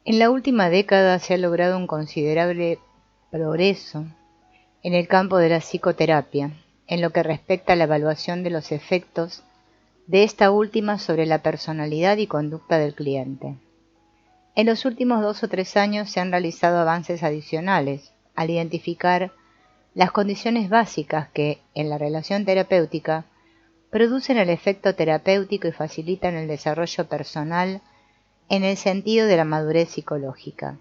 En la última década se ha logrado un considerable progreso en el campo de la psicoterapia, en lo que respecta a la evaluación de los efectos de esta última sobre la personalidad y conducta del cliente. En los últimos 2 o 3 años se han realizado avances adicionales al identificar las condiciones básicas que, en la relación terapéutica, producen el efecto terapéutico y facilitan el desarrollo personal en el sentido de la madurez psicológica.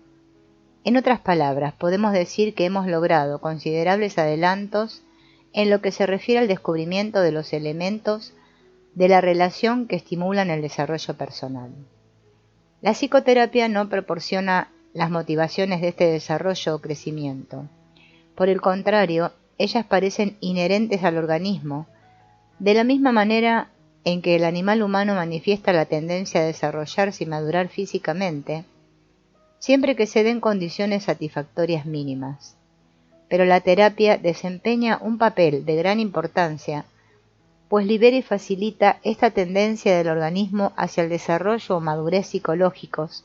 En otras palabras, podemos decir que hemos logrado considerables adelantos en lo que se refiere al descubrimiento de los elementos de la relación que estimulan el desarrollo personal. La psicoterapia no proporciona las motivaciones de este desarrollo o crecimiento. Por el contrario, ellas parecen inherentes al organismo, de la misma manera en que el animal humano manifiesta la tendencia a desarrollarse y madurar físicamente, siempre que se den condiciones satisfactorias mínimas. Pero la terapia desempeña un papel de gran importancia, pues libera y facilita esta tendencia del organismo hacia el desarrollo o madurez psicológicos,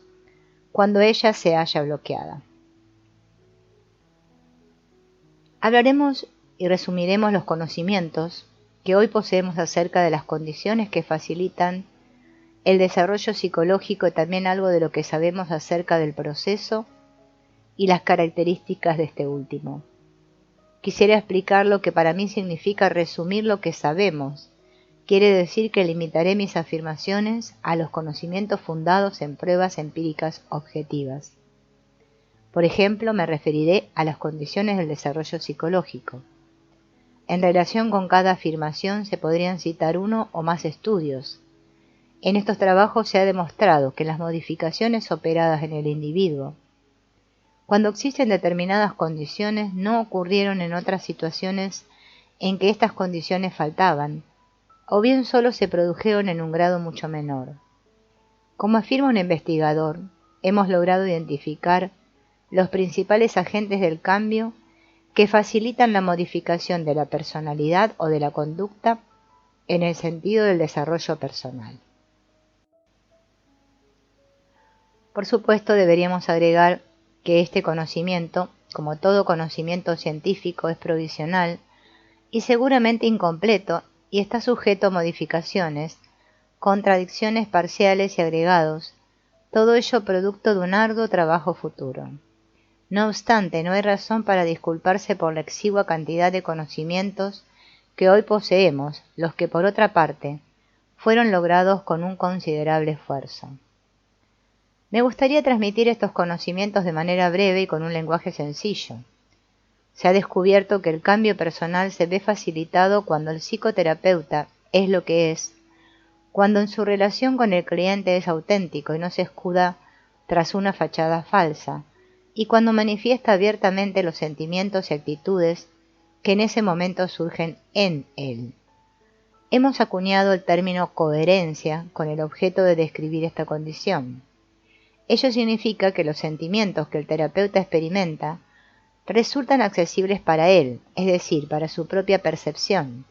cuando ella se halla bloqueada. Hablaremos y resumiremos los conocimientos que hoy poseemos acerca de las condiciones que facilitan el desarrollo psicológico y también algo de lo que sabemos acerca del proceso y las características de este último. Quisiera explicar lo que para mí significa resumir lo que sabemos. Quiere decir que limitaré mis afirmaciones a los conocimientos fundados en pruebas empíricas objetivas. Por ejemplo, me referiré a las condiciones del desarrollo psicológico. En relación con cada afirmación se podrían citar uno o más estudios. En estos trabajos se ha demostrado que las modificaciones operadas en el individuo, cuando existen determinadas condiciones, no ocurrieron en otras situaciones en que estas condiciones faltaban, o bien solo se produjeron en un grado mucho menor. Como afirma un investigador, hemos logrado identificar los principales agentes del cambio que facilitan la modificación de la personalidad o de la conducta en el sentido del desarrollo personal. Por supuesto, deberíamos agregar que este conocimiento, como todo conocimiento científico, es provisional y seguramente incompleto y está sujeto a modificaciones, contradicciones parciales y agregados, todo ello producto de un arduo trabajo futuro. No obstante, no hay razón para disculparse por la exigua cantidad de conocimientos que hoy poseemos, los que por otra parte fueron logrados con un considerable esfuerzo. Me gustaría transmitir estos conocimientos de manera breve y con un lenguaje sencillo. Se ha descubierto que el cambio personal se ve facilitado cuando el psicoterapeuta es lo que es, cuando en su relación con el cliente es auténtico y no se escuda tras una fachada falsa, y cuando manifiesta abiertamente los sentimientos y actitudes que en ese momento surgen en él. Hemos acuñado el término coherencia con el objeto de describir esta condición. Ello significa que los sentimientos que el terapeuta experimenta resultan accesibles para él, es decir, para su propia percepción,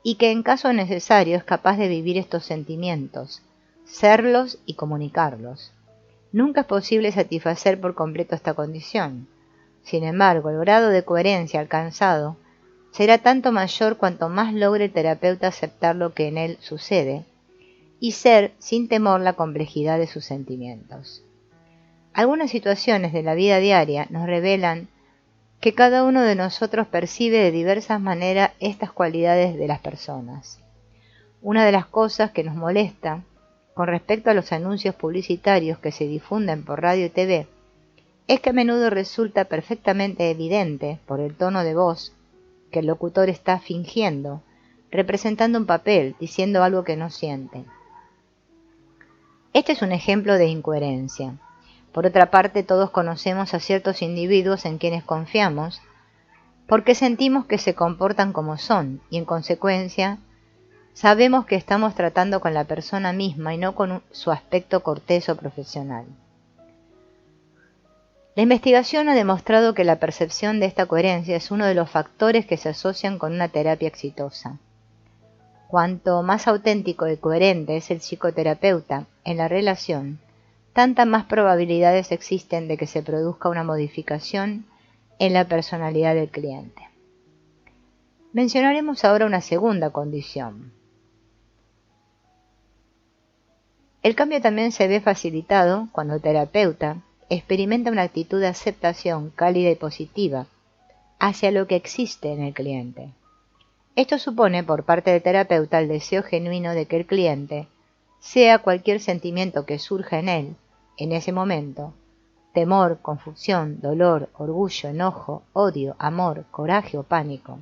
y que en caso necesario es capaz de vivir estos sentimientos, serlos y comunicarlos. Nunca es posible satisfacer por completo esta condición. Sin embargo, el grado de coherencia alcanzado será tanto mayor cuanto más logre el terapeuta aceptar lo que en él sucede y ser sin temor la complejidad de sus sentimientos. Algunas situaciones de la vida diaria nos revelan que cada uno de nosotros percibe de diversas maneras estas cualidades de las personas. Una de las cosas que nos molesta con respecto a los anuncios publicitarios que se difunden por radio y TV es que a menudo resulta perfectamente evidente por el tono de voz que el locutor está fingiendo, representando un papel, diciendo algo que no siente. Este es un ejemplo de incoherencia. Por otra parte, todos conocemos a ciertos individuos en quienes confiamos porque sentimos que se comportan como son y en consecuencia sabemos que estamos tratando con la persona misma y no con su aspecto cortés o profesional. La investigación ha demostrado que la percepción de esta coherencia es uno de los factores que se asocian con una terapia exitosa. Cuanto más auténtico y coherente es el psicoterapeuta en la relación, tantas más probabilidades existen de que se produzca una modificación en la personalidad del cliente. Mencionaremos ahora una segunda condición. El cambio también se ve facilitado cuando el terapeuta experimenta una actitud de aceptación cálida y positiva hacia lo que existe en el cliente. Esto supone por parte del terapeuta el deseo genuino de que el cliente, sea cualquier sentimiento que surja en él en ese momento, temor, confusión, dolor, orgullo, enojo, odio, amor, coraje o pánico,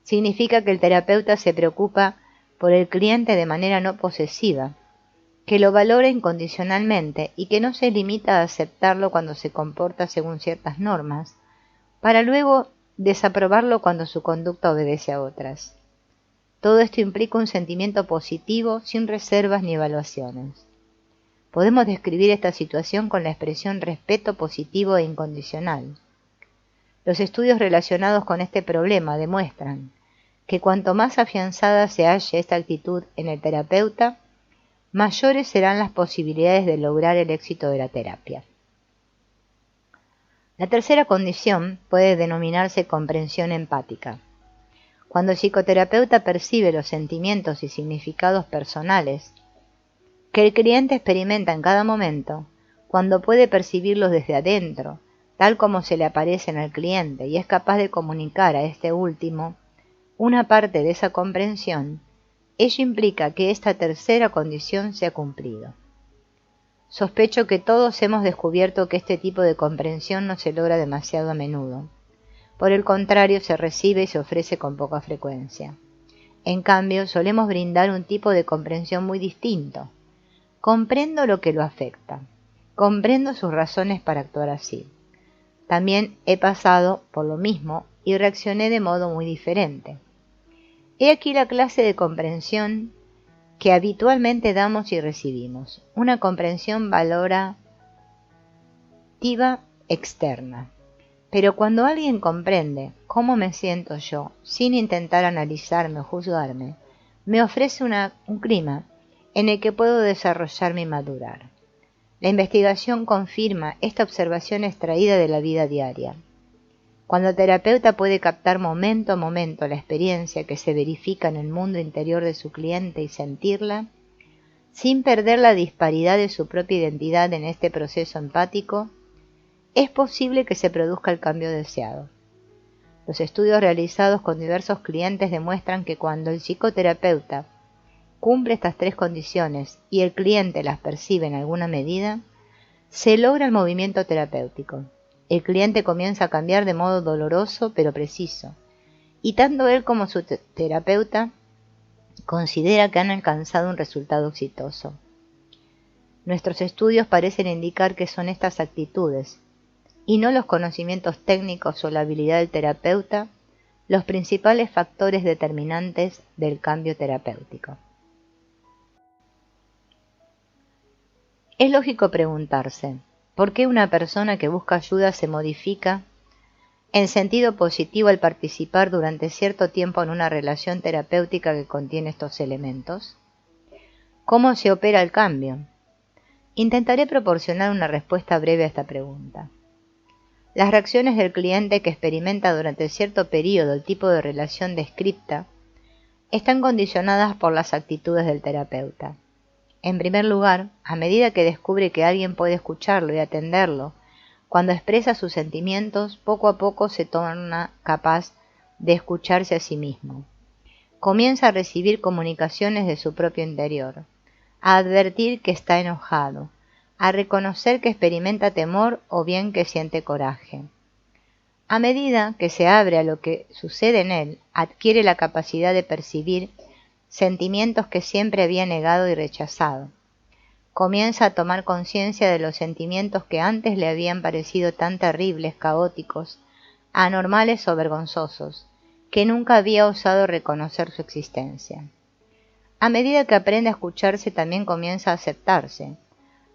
significa que el terapeuta se preocupa por el cliente de manera no posesiva, que lo valora incondicionalmente y que no se limita a aceptarlo cuando se comporta según ciertas normas, para luego desaprobarlo cuando su conducta obedece a otras. Todo esto implica un sentimiento positivo sin reservas ni evaluaciones. Podemos describir esta situación con la expresión respeto positivo e incondicional. Los estudios relacionados con este problema demuestran que cuanto más afianzada se halle esta actitud en el terapeuta, mayores serán las posibilidades de lograr el éxito de la terapia. La tercera condición puede denominarse comprensión empática. Cuando el psicoterapeuta percibe los sentimientos y significados personales que el cliente experimenta en cada momento, cuando puede percibirlos desde adentro, tal como se le aparecen al cliente, y es capaz de comunicar a este último una parte de esa comprensión, ello implica que esta tercera condición se ha cumplido. Sospecho que todos hemos descubierto que este tipo de comprensión no se logra demasiado a menudo. Por el contrario, se recibe y se ofrece con poca frecuencia. En cambio, solemos brindar un tipo de comprensión muy distinto. Comprendo lo que lo afecta. Comprendo sus razones para actuar así. También he pasado por lo mismo y reaccioné de modo muy diferente. He aquí la clase de comprensión que habitualmente damos y recibimos. Una comprensión valorativa externa. Pero cuando alguien comprende cómo me siento yo, sin intentar analizarme o juzgarme, me ofrece un clima en el que puedo desarrollarme y madurar. La investigación confirma esta observación extraída de la vida diaria. Cuando el terapeuta puede captar momento a momento la experiencia que se verifica en el mundo interior de su cliente y sentirla, sin perder la disparidad de su propia identidad en este proceso empático, es posible que se produzca el cambio deseado. Los estudios realizados con diversos clientes demuestran que cuando el psicoterapeuta cumple estas tres condiciones y el cliente las percibe en alguna medida, se logra el movimiento terapéutico. El cliente comienza a cambiar de modo doloroso pero preciso, y tanto él como su terapeuta considera que han alcanzado un resultado exitoso. Nuestros estudios parecen indicar que son estas actitudes, y no los conocimientos técnicos o la habilidad del terapeuta, los principales factores determinantes del cambio terapéutico. Es lógico preguntarse, ¿por qué una persona que busca ayuda se modifica en sentido positivo al participar durante cierto tiempo en una relación terapéutica que contiene estos elementos? ¿Cómo se opera el cambio? Intentaré proporcionar una respuesta breve a esta pregunta. Las reacciones del cliente que experimenta durante cierto periodo el tipo de relación descripta están condicionadas por las actitudes del terapeuta. En primer lugar, a medida que descubre que alguien puede escucharlo y atenderlo, cuando expresa sus sentimientos, poco a poco se torna capaz de escucharse a sí mismo. Comienza a recibir comunicaciones de su propio interior, a advertir que está enojado, a reconocer que experimenta temor o bien que siente coraje. A medida que se abre a lo que sucede en él, adquiere la capacidad de percibir sentimientos que siempre había negado y rechazado. Comienza a tomar conciencia de los sentimientos que antes le habían parecido tan terribles, caóticos, anormales o vergonzosos, que nunca había osado reconocer su existencia. A medida que aprende a escucharse, también comienza a aceptarse.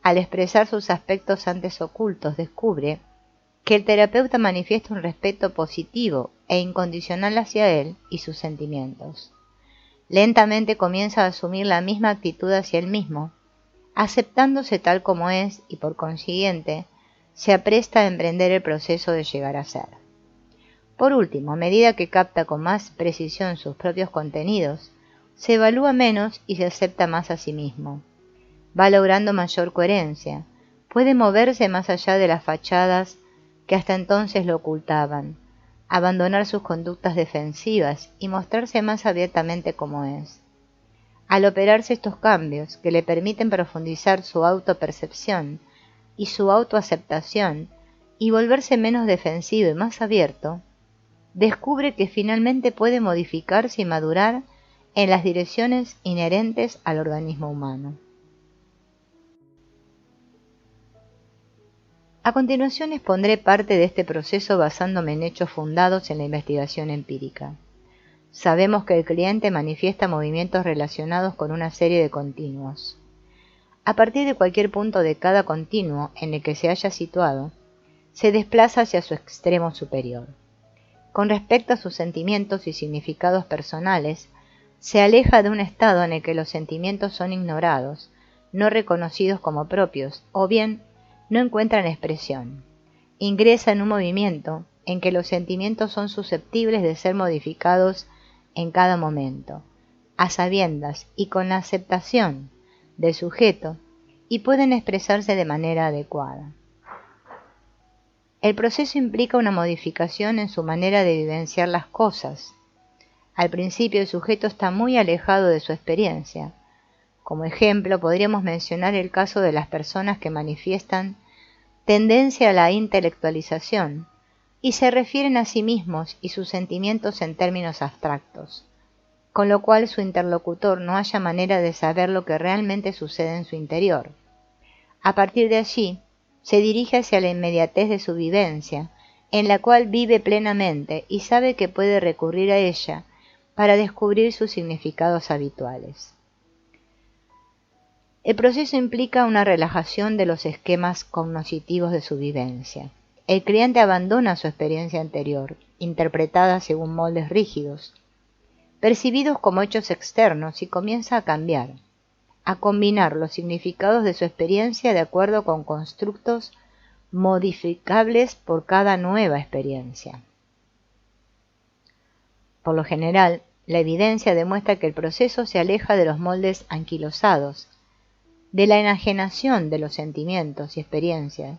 Al expresar sus aspectos antes ocultos, descubre que el terapeuta manifiesta un respeto positivo e incondicional hacia él y sus sentimientos. Lentamente comienza a asumir la misma actitud hacia él mismo, aceptándose tal como es y por consiguiente se apresta a emprender el proceso de llegar a ser. Por último, a medida que capta con más precisión sus propios contenidos, se evalúa menos y se acepta más a sí mismo. Va logrando mayor coherencia, puede moverse más allá de las fachadas que hasta entonces lo ocultaban, abandonar sus conductas defensivas y mostrarse más abiertamente como es. Al operarse estos cambios que le permiten profundizar su autopercepción y su autoaceptación y volverse menos defensivo y más abierto, descubre que finalmente puede modificarse y madurar en las direcciones inherentes al organismo humano. A continuación expondré parte de este proceso basándome en hechos fundados en la investigación empírica. Sabemos que el cliente manifiesta movimientos relacionados con una serie de continuos. A partir de cualquier punto de cada continuo en el que se haya situado, se desplaza hacia su extremo superior. Con respecto a sus sentimientos y significados personales, se aleja de un estado en el que los sentimientos son ignorados, no reconocidos como propios, o bien no encuentran expresión. Ingresa en un movimiento en que los sentimientos son susceptibles de ser modificados en cada momento, a sabiendas y con la aceptación del sujeto, y pueden expresarse de manera adecuada. El proceso implica una modificación en su manera de vivenciar las cosas. Al principio el sujeto está muy alejado de su experiencia. Como ejemplo, podríamos mencionar el caso de las personas que manifiestan tendencia a la intelectualización y se refieren a sí mismos y sus sentimientos en términos abstractos, con lo cual su interlocutor no haya manera de saber lo que realmente sucede en su interior. A partir de allí, se dirige hacia la inmediatez de su vivencia, en la cual vive plenamente y sabe que puede recurrir a ella para descubrir sus significados habituales. El proceso implica una relajación de los esquemas cognitivos de su vivencia. El cliente abandona su experiencia anterior, interpretada según moldes rígidos, percibidos como hechos externos, y comienza a cambiar, a combinar los significados de su experiencia de acuerdo con constructos modificables por cada nueva experiencia. Por lo general, la evidencia demuestra que el proceso se aleja de los moldes anquilosados, de la enajenación de los sentimientos y experiencias,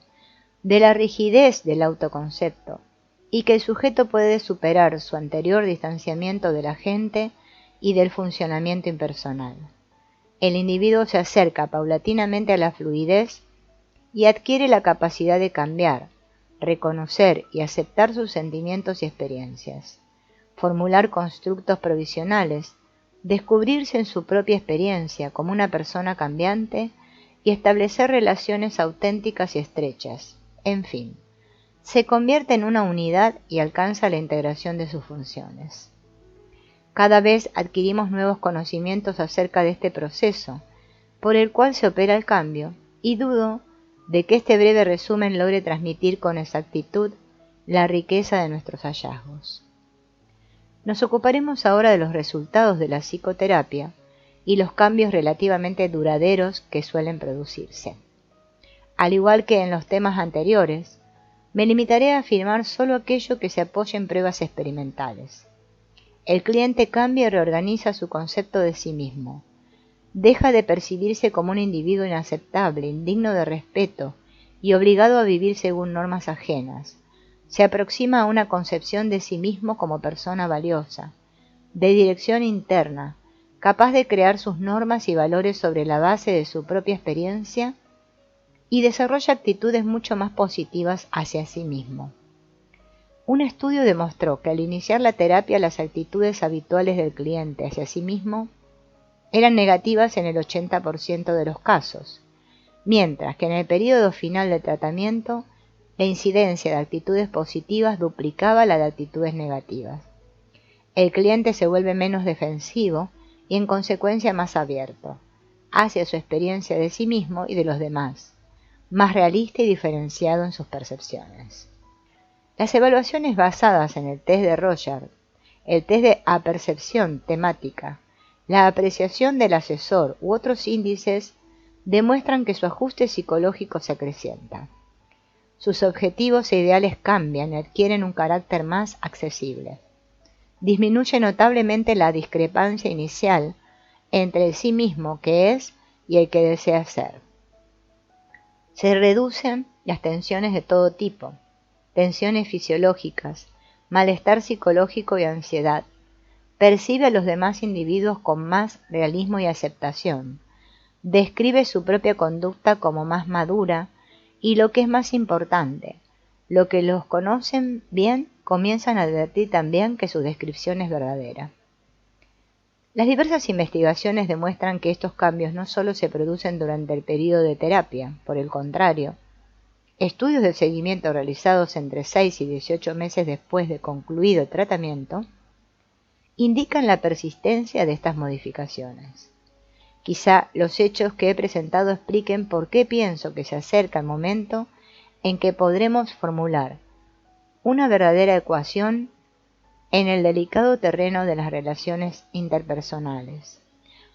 de la rigidez del autoconcepto, y que el sujeto puede superar su anterior distanciamiento de la gente y del funcionamiento impersonal. El individuo se acerca paulatinamente a la fluidez y adquiere la capacidad de cambiar, reconocer y aceptar sus sentimientos y experiencias, formular constructos provisionales, descubrirse en su propia experiencia como una persona cambiante y establecer relaciones auténticas y estrechas. En fin, se convierte en una unidad y alcanza la integración de sus funciones. Cada vez adquirimos nuevos conocimientos acerca de este proceso, por el cual se opera el cambio, y dudo de que este breve resumen logre transmitir con exactitud la riqueza de nuestros hallazgos. Nos ocuparemos ahora de los resultados de la psicoterapia y los cambios relativamente duraderos que suelen producirse. Al igual que en los temas anteriores, me limitaré a afirmar solo aquello que se apoye en pruebas experimentales. El cliente cambia y reorganiza su concepto de sí mismo. Deja de percibirse como un individuo inaceptable, indigno de respeto y obligado a vivir según normas ajenas. Se aproxima a una concepción de sí mismo como persona valiosa, de dirección interna, capaz de crear sus normas y valores sobre la base de su propia experiencia, y desarrolla actitudes mucho más positivas hacia sí mismo. Un estudio demostró que al iniciar la terapia las actitudes habituales del cliente hacia sí mismo eran negativas en el 80% de los casos, mientras que en el periodo final del tratamiento la incidencia de actitudes positivas duplicaba la de actitudes negativas. El cliente se vuelve menos defensivo y en consecuencia más abierto hacia su experiencia de sí mismo y de los demás, más realista y diferenciado en sus percepciones. Las evaluaciones basadas en el test de Rorschach, el test de apercepción temática, la apreciación del asesor u otros índices demuestran que su ajuste psicológico se acrecienta. Sus objetivos e ideales cambian y adquieren un carácter más accesible. Disminuye notablemente la discrepancia inicial entre el sí mismo que es y el que desea ser. Se reducen las tensiones de todo tipo, tensiones fisiológicas, malestar psicológico y ansiedad. Percibe a los demás individuos con más realismo y aceptación. Describe su propia conducta como más madura y, lo que es más importante, lo que los conocen bien comienzan a advertir también que su descripción es verdadera. Las diversas investigaciones demuestran que estos cambios no solo se producen durante el periodo de terapia, por el contrario, estudios de seguimiento realizados entre 6 y 18 meses después de concluido el tratamiento indican la persistencia de estas modificaciones. Quizá los hechos que he presentado expliquen por qué pienso que se acerca el momento en que podremos formular una verdadera ecuación en el delicado terreno de las relaciones interpersonales.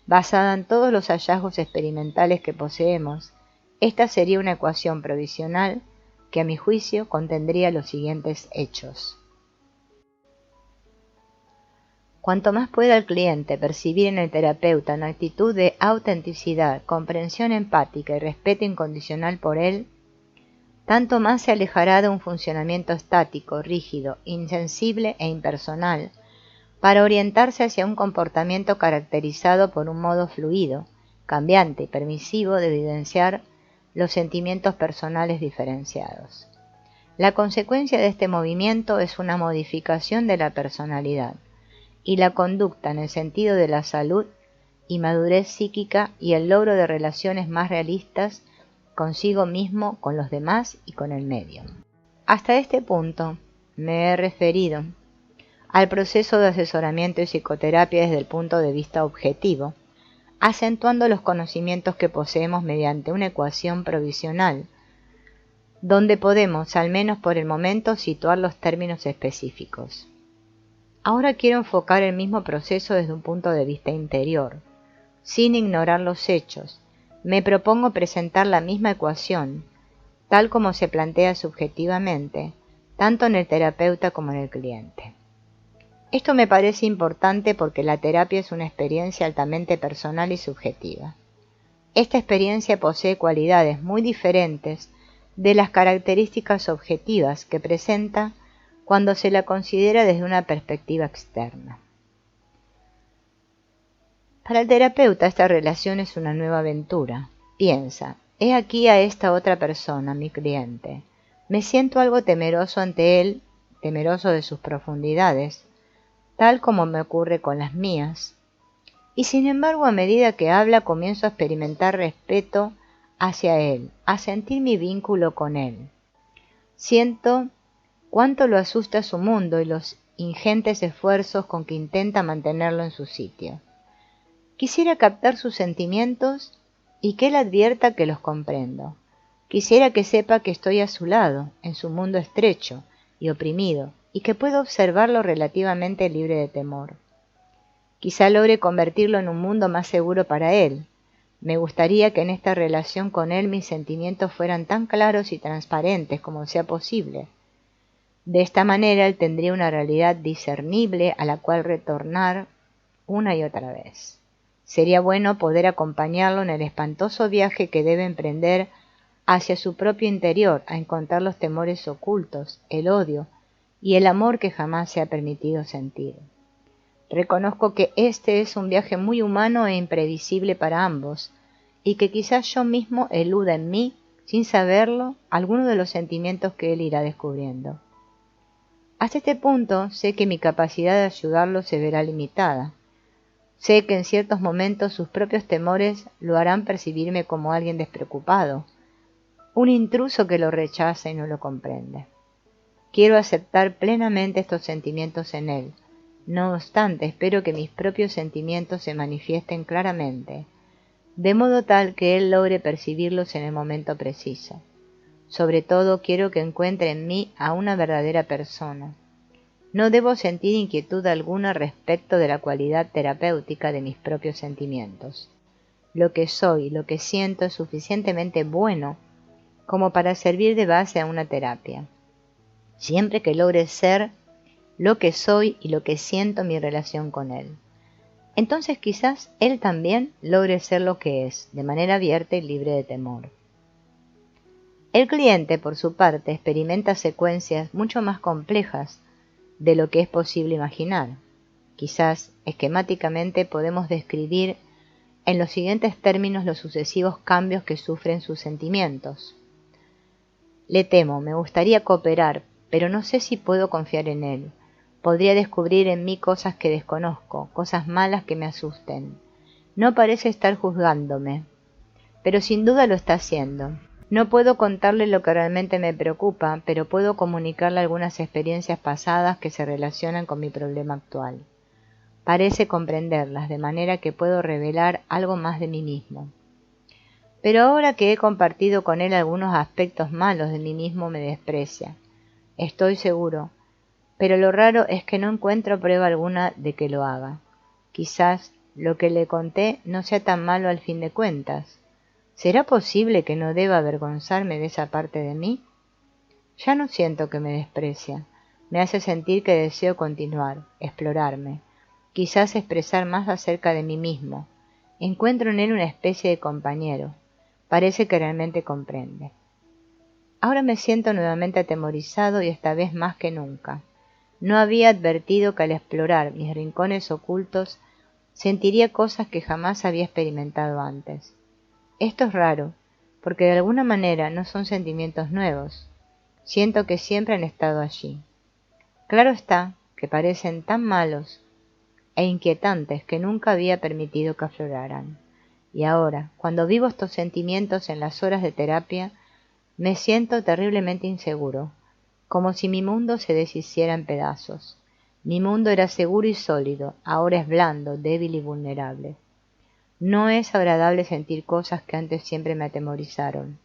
Basada en todos los hallazgos experimentales que poseemos, esta sería una ecuación provisional que, a mi juicio, contendría los siguientes hechos. Cuanto más pueda el cliente percibir en el terapeuta una actitud de autenticidad, comprensión empática y respeto incondicional por él, tanto más se alejará de un funcionamiento estático, rígido, insensible e impersonal, para orientarse hacia un comportamiento caracterizado por un modo fluido, cambiante y permisivo de evidenciar los sentimientos personales diferenciados. La consecuencia de este movimiento es una modificación de la personalidad y la conducta en el sentido de la salud y madurez psíquica y el logro de relaciones más realistas consigo mismo, con los demás y con el medio. Hasta este punto me he referido al proceso de asesoramiento y psicoterapia desde el punto de vista objetivo, acentuando los conocimientos que poseemos mediante una ecuación provisional, donde podemos, al menos por el momento, situar los términos específicos. Ahora quiero enfocar el mismo proceso desde un punto de vista interior, sin ignorar los hechos. Me propongo presentar la misma ecuación, tal como se plantea subjetivamente, tanto en el terapeuta como en el cliente. Esto me parece importante porque la terapia es una experiencia altamente personal y subjetiva. Esta experiencia posee cualidades muy diferentes de las características objetivas que presenta cuando se la considera desde una perspectiva externa. Para el terapeuta esta relación es una nueva aventura. Piensa, he aquí a esta otra persona, mi cliente. Me siento algo temeroso ante él, temeroso de sus profundidades, tal como me ocurre con las mías. Y sin embargo, a medida que habla, comienzo a experimentar respeto hacia él, a sentir mi vínculo con él. Siento cuánto lo asusta su mundo y los ingentes esfuerzos con que intenta mantenerlo en su sitio. Quisiera captar sus sentimientos y que él advierta que los comprendo. Quisiera que sepa que estoy a su lado, en su mundo estrecho y oprimido, y que puedo observarlo relativamente libre de temor. Quizá logre convertirlo en un mundo más seguro para él. Me gustaría que en esta relación con él mis sentimientos fueran tan claros y transparentes como sea posible. De esta manera él tendría una realidad discernible a la cual retornar una y otra vez. Sería bueno poder acompañarlo en el espantoso viaje que debe emprender hacia su propio interior, a encontrar los temores ocultos, el odio y el amor que jamás se ha permitido sentir. Reconozco que este es un viaje muy humano e imprevisible para ambos, y que quizás yo mismo eluda en mí, sin saberlo, algunos de los sentimientos que él irá descubriendo. Hasta este punto sé que mi capacidad de ayudarlo se verá limitada. Sé que en ciertos momentos sus propios temores lo harán percibirme como alguien despreocupado, un intruso que lo rechaza y no lo comprende. Quiero aceptar plenamente estos sentimientos en él. No obstante, espero que mis propios sentimientos se manifiesten claramente, de modo tal que él logre percibirlos en el momento preciso. Sobre todo, quiero que encuentre en mí a una verdadera persona. No debo sentir inquietud alguna respecto de la cualidad terapéutica de mis propios sentimientos. lo que soy, lo que siento es suficientemente bueno como para servir de base a una terapia. Siempre que logre ser lo que soy y lo que siento en mi relación con él. Entonces quizás él también logre ser lo que es, de manera abierta y libre de temor. El cliente, por su parte, experimenta secuencias mucho más complejas de lo que es posible imaginar. Quizás, esquemáticamente, podemos describir en los siguientes términos los sucesivos cambios que sufren sus sentimientos. Le temo, me gustaría cooperar, pero no sé si puedo confiar en él. Podría descubrir en mí cosas que desconozco, cosas malas que me asusten. No parece estar juzgándome, pero sin duda lo está haciendo. No puedo contarle lo que realmente me preocupa, pero puedo comunicarle algunas experiencias pasadas que se relacionan con mi problema actual. Parece comprenderlas, de manera que puedo revelar algo más de mí mismo. Pero ahora que he compartido con él algunos aspectos malos de mí mismo, me desprecia. Estoy seguro, pero lo raro es que no encuentro prueba alguna de que lo haga. Quizás lo que le conté no sea tan malo al fin de cuentas. ¿Será posible que no deba avergonzarme de esa parte de mí? Ya no siento que me desprecia. Me hace sentir que deseo continuar, explorarme, quizás expresar más acerca de mí mismo. Encuentro en él una especie de compañero. Parece que realmente comprende. Ahora me siento nuevamente atemorizado y esta vez más que nunca. No había advertido que al explorar mis rincones ocultos sentiría cosas que jamás había experimentado antes. Esto es raro, porque de alguna manera no son sentimientos nuevos. Siento que siempre han estado allí. Claro está que parecen tan malos e inquietantes que nunca había permitido que afloraran. Y ahora, cuando vivo estos sentimientos en las horas de terapia, me siento terriblemente inseguro, como si mi mundo se deshiciera en pedazos. Mi mundo era seguro y sólido, ahora es blando, débil y vulnerable. No es agradable sentir cosas que antes siempre me atemorizaron.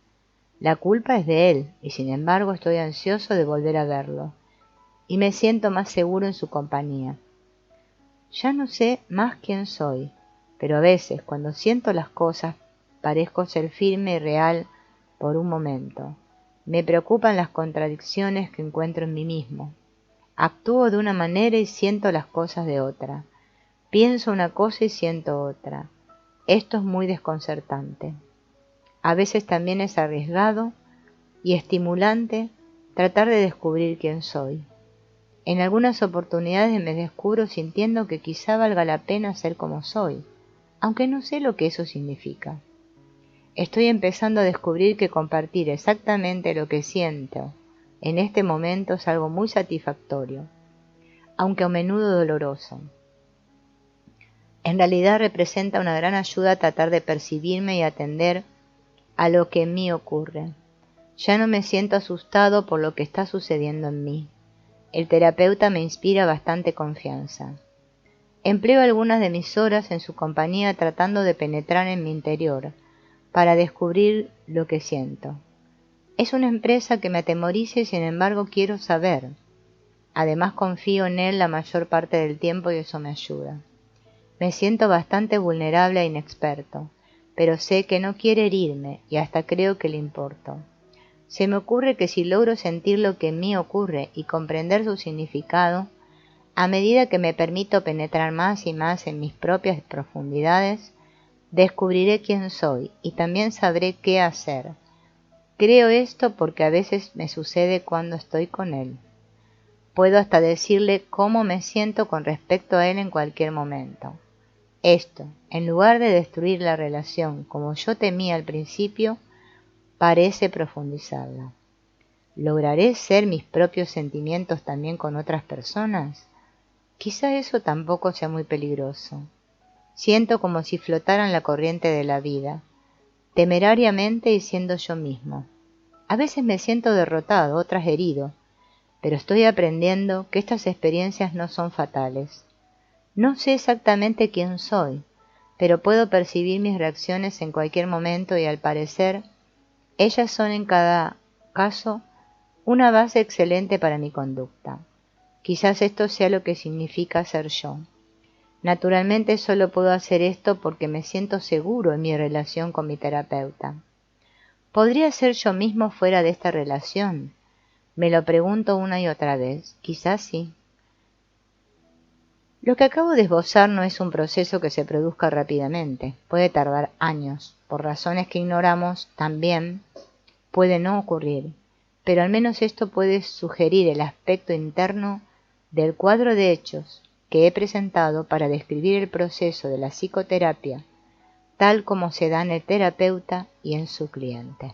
La culpa es de él, y sin embargo estoy ansioso de volver a verlo, y me siento más seguro en su compañía. Ya no sé más quién soy, pero a veces, cuando siento las cosas, parezco ser firme y real por un momento. Me preocupan las contradicciones que encuentro en mí mismo. Actúo de una manera y siento las cosas de otra. Pienso una cosa y siento otra. Esto es muy desconcertante. A veces también es arriesgado y estimulante tratar de descubrir quién soy. En algunas oportunidades me descubro sintiendo que quizá valga la pena ser como soy, aunque no sé lo que eso significa. Estoy empezando a descubrir que compartir exactamente lo que siento en este momento es algo muy satisfactorio, aunque a menudo doloroso. En realidad representa una gran ayuda tratar de percibirme y atender a lo que en mí ocurre. Ya no me siento asustado por lo que está sucediendo en mí. El terapeuta me inspira bastante confianza. Empleo algunas de mis horas en su compañía tratando de penetrar en mi interior para descubrir lo que siento. Es una empresa que me atemoriza y sin embargo quiero saber. Además confío en él la mayor parte del tiempo y eso me ayuda. Me siento bastante vulnerable e inexperto, pero sé que no quiere herirme y hasta creo que le importo. Se me ocurre que si logro sentir lo que en mí ocurre y comprender su significado, a medida que me permito penetrar más y más en mis propias profundidades, descubriré quién soy y también sabré qué hacer. Creo esto porque a veces me sucede cuando estoy con él. Puedo hasta decirle cómo me siento con respecto a él en cualquier momento. Esto, en lugar de destruir la relación como yo temía al principio, parece profundizarla. ¿Lograré ser mis propios sentimientos también con otras personas? Quizá eso tampoco sea muy peligroso. Siento como si flotara en la corriente de la vida, temerariamente y siendo yo mismo. A veces me siento derrotado, otras herido, pero estoy aprendiendo que estas experiencias no son fatales. No sé exactamente quién soy, pero puedo percibir mis reacciones en cualquier momento y al parecer, ellas son en cada caso una base excelente para mi conducta. Quizás esto sea lo que significa ser yo. Naturalmente solo puedo hacer esto porque me siento seguro en mi relación con mi terapeuta. ¿Podría ser yo mismo fuera de esta relación? Me lo pregunto una y otra vez. Quizás sí. Lo que acabo de esbozar no es un proceso que se produzca rápidamente. Puede tardar años. Por razones que ignoramos, también puede no ocurrir. Pero al menos esto puede sugerir el aspecto interno del cuadro de hechos que he presentado para describir el proceso de la psicoterapia, tal como se da en el terapeuta y en su cliente.